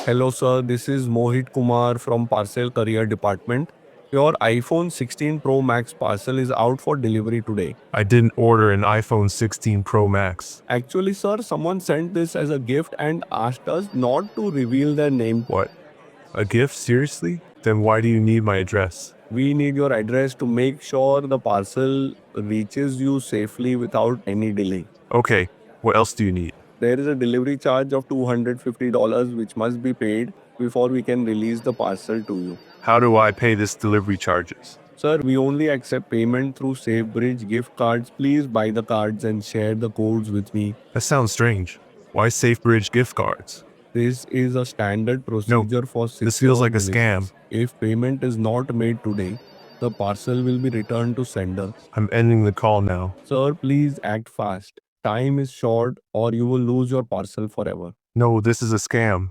Hello, sir. This is Mohit Kumar from Parcel Courier Department. Your iPhone 16 Pro Max parcel is out for delivery today. I didn't order an iPhone 16 Pro Max. Actually, sir, someone sent this as a gift and asked us not to reveal their name. What? A gift? Seriously? Then why do you need my address? We need your address to make sure the parcel reaches you safely without any delay. Okay, what else do you need? There is a delivery charge of $250 which must be paid before we can release the parcel to you. How do I pay this delivery charges? Sir, we only accept payment through SafeBridge gift cards. Please buy the cards and share the codes with me. That sounds strange. Why SafeBridge gift cards? This is a standard procedure for this feels like a secure deliveries. scam. If payment is not made today, the parcel will be returned to sender. I'm ending the call now. Sir, please act fast. Time is short or you will lose your parcel forever. No, this is a scam.